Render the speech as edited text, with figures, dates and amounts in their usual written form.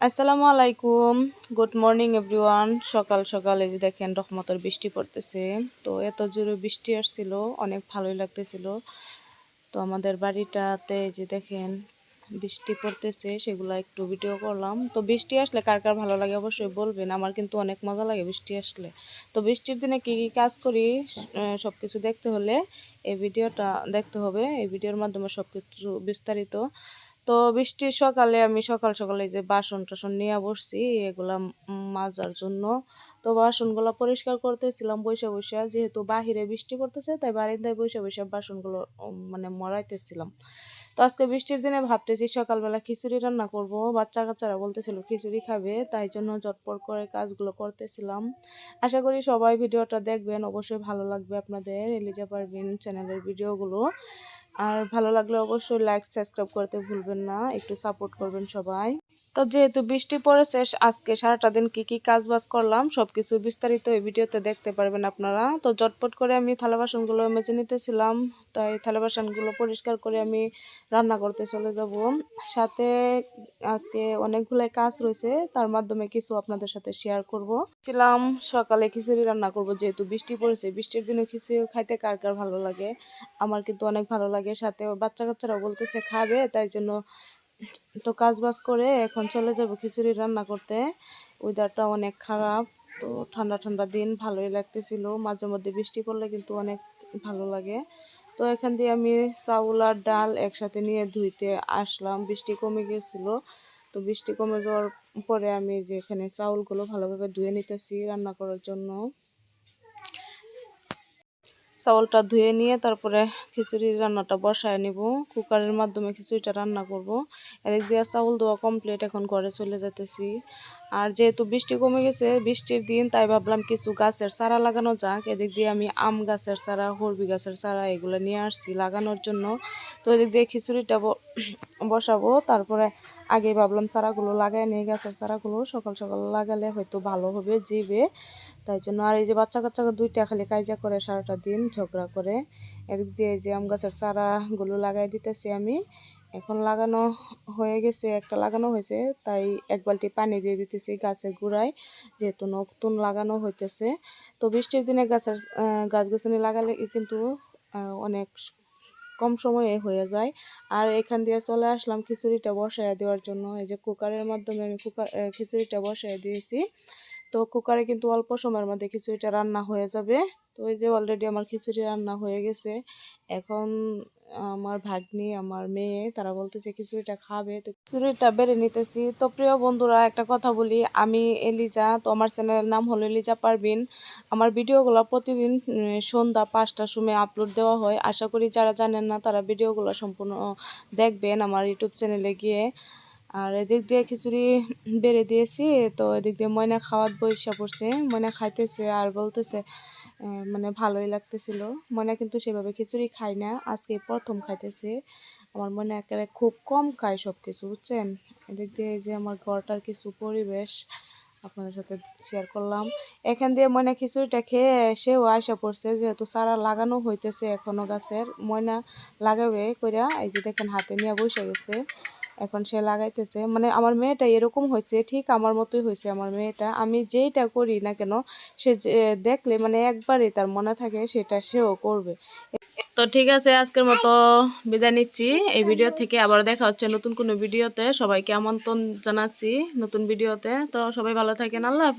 আসসালামু আলাইকুম। Good morning everyone. সকাল সকাল এই যে দেখেন রহমতের বৃষ্টি পড়তেছে। তো এত জোরে বৃষ্টি আসছিল, অনেক ভালোই লাগতেছিল। তো আমাদের বাড়িটাতে এই যে দেখেন বৃষ্টি পড়তেছে, সেগুলো একটু ভিডিও করলাম। তো বৃষ্টি আসলে কার কার ভালো লাগে অবশ্যই বলবেন। আমার কিন্তু অনেক মজা লাগে বৃষ্টি আসলে। তো বৃষ্টির দিনে কী কী কাজ করি সব কিছু দেখতে হলে এই ভিডিওটা দেখতে হবে। এই ভিডিওর মাধ্যমে সব কিছু বিস্তারিত। তো বৃষ্টির সকালে আমি সকাল সকালে যে বাসন টাসন নিয়ে বসছি এগুলা মাজার জন্য। তো বাসনগুলো পরিষ্কার করতেছিলাম বসে বসে, যেহেতু বাহিরে বৃষ্টি পড়তেছে তাই বারান্দায় বসে বসে বাসনগুলো মানে মরাইতেছিলাম। তো আজকে বৃষ্টির দিনে ভাবতেছি সকালবেলা খিচুড়ি রান্না করব। বাচ্চা কাচ্চারা বলতেছিল খিচুড়ি খাবে, তাই জন্য ঝটপট করে কাজগুলো করতেছিলাম। আশা করি সবাই ভিডিওটা দেখবেন, অবশ্যই ভালো লাগবে আপনাদের এলিজা পারভিন চ্যানেলের ভিডিওগুলো। আর ভালো লাগলে অবশ্যই লাইক সাবস্ক্রাইব করতে ভুলবেন না, একটু সাপোর্ট করবেন সবাই। তো যেহেতু বৃষ্টি পড়েছে আজকে সারাটা দিন কি কি কাজ বাজ করলাম সবকিছু বিস্তারিত এই ভিডিওতে দেখতে পারবেন আপনারা। তো ঝটপট করে আমি থালা বাসনগুলো মেজে নিতেছিলাম, তাই থালা বাসনগুলো পরিষ্কার করে আমি রান্না করতে চলে যাব। সাথে আজকে অনেকগুলাই কাজ রয়েছে, তার মাধ্যমে কিছু আপনাদের সাথে শেয়ার করব। ছিলাম সকালে খিচুড়ি রান্না করব, যেহেতু বৃষ্টি পড়েছে। বৃষ্টির দিনে খিচুড়ি খাইতে কার কার ভালো লাগে, আমার কিন্তু অনেক ভালো লাগে। সাথে বাচ্চা কাচ্চারাও বলতেছে খাবে, তাই জন্য তো কাজ বাজ করে এখন চলে যাব খিচুড়ি রান্না করতে। ওয়েদারটা অনেক খারাপ, তো ঠান্ডা ঠান্ডা দিন ভালোই লাগতেছিল। মাঝে মধ্যে বৃষ্টি পড়লে কিন্তু অনেক ভালো লাগে। তো এখান দিয়ে আমি চাউল আর ডাল একসাথে নিয়ে ধুইতে আসলাম, বৃষ্টি কমে গেছিল। তো বৃষ্টি কমে যাওয়ার পরে আমি যে এখানে চাউলগুলো ভালোভাবে ধুয়ে নিতেছি রান্না করার জন্য। চাউলটা ধুয়ে নিয়ে তারপরে খিচুড়ির রান্নাটা বসায় নিব। কুকারের মাধ্যমে খিচুড়িটা রান্না করব। এদিক দিয়ে চাউল দেওয়া কমপ্লিট, এখন ঘরে চলে যেতেছি। আর যেহেতু বৃষ্টি কমে গেছে, বৃষ্টির দিন, তাই ভাবলাম কিছু গাছের চারা লাগানো যাক। এদিক দিয়ে আমি আম গাছের চারা, হরবি গাছের চারা এগুলো নিয়ে আসছি লাগানোর জন্য। তো এদিক দিয়ে খিচুড়িটা বসাবো। তারপরে আগে ভাবলাম চারাগুলো লাগাই নিই, গাছের চারাগুলো সকাল সকাল লাগালে হয়তো ভালো হবে জিবে, তাই জন্য। আর এই যে বাচ্চা কাচ্চাকে দুইটা খালি কাজা করে সারাটা দিন ঝগড়া করে। এদিক দিয়ে যে আম গাছের চারাগুলো লাগাই দিতেছি আমি। এখন লাগানো হয়ে গেছে, একটা লাগানো হয়েছে, তাই এক বালতি পানি দিয়ে দিতেছি গাছের গোড়ায়, যেহেতু নতুন লাগানো হইতেছে। তো বৃষ্টির দিনে গাছ গাছালি লাগালে কিন্তু অনেক কম সময়ে হয়ে যায়। আর এখান দিয়ে চলে আসলাম খিচুড়িটা বসায় দেওয়ার জন্য। এই যে কুকারের মাধ্যমে আমি খিচুড়িটা বসায় দিয়েছি। তো কুকারে কিন্তু অল্প সময়ের মধ্যে খিচুড়িটা রান্না হয়ে যাবে। তো এই যে অলরেডি আমার খিচুড়ি রান্না হয়ে গেছে। এখন আমার ভাগ্নি, আমার মেয়ে, তারা বলতেছে খিচুড়িটা খাবে, তো খিচুড়িটা বেড়ে নিতেছি। তো প্রিয় বন্ধুরা, একটা কথা বলি, আমি এলিজা, তো আমার চ্যানেলের নাম হলো এলিজা পারভিন। আমার ভিডিওগুলো প্রতিদিন সন্ধ্যা 5টার সময় আপলোড দেওয়া হয়। আশা করি যারা জানেন না তারা ভিডিওগুলো সম্পূর্ণ দেখবেন আমার ইউটিউব চ্যানেলে গিয়ে। আর এদিক দিয়ে খিচুড়ি বেড়ে দিয়েছি। তো এদিক দিয়ে ময়না খাওয়াত বইসা পড়ছে, ময়না খাইতেছে আর বলতেছে মানে ভালোই লাগতেছিল। ময়না কিন্তু সেভাবে খিচুড়ি খায় না, আজকে প্রথম খাইতেছে। আমার মনে একেবারে খুব কম খায় সব কিছু, বুঝছেন। এদিক দিয়ে এই যে আমার ঘরটার কিছু পরিবেশ আপনাদের সাথে শেয়ার করলাম। এখান দিয়ে ময়না খিচুড়িটা খেয়ে সেও আয়সা পড়ছে, যেহেতু চারা লাগানো হইতেছে এখনো গাছের। ময়না লাগাবে কইরা এই যে দেখেন হাতে নিয়ে বসে গেছে, এখন সে লাগাইতেছে। মানে আমার মেয়েটা এরকম হয়েছে, ঠিক আমার মতোই হয়েছে আমার মেয়েটা। আমি যেইটা করি না কেন, সে দেখলে মানে একবারই তার মনে থাকে সেটা সেও করবে। তো ঠিক আছে, আজকের মতো বিদায় নিচ্ছি এই ভিডিও থেকে। আবার দেখা হচ্ছে নতুন কোনো ভিডিওতে। সবাইকে আমন্ত্রণ জানাচ্ছি নতুন ভিডিওতে। তো সবাই ভালো থাকেন, আল্লাহ হাফেজ।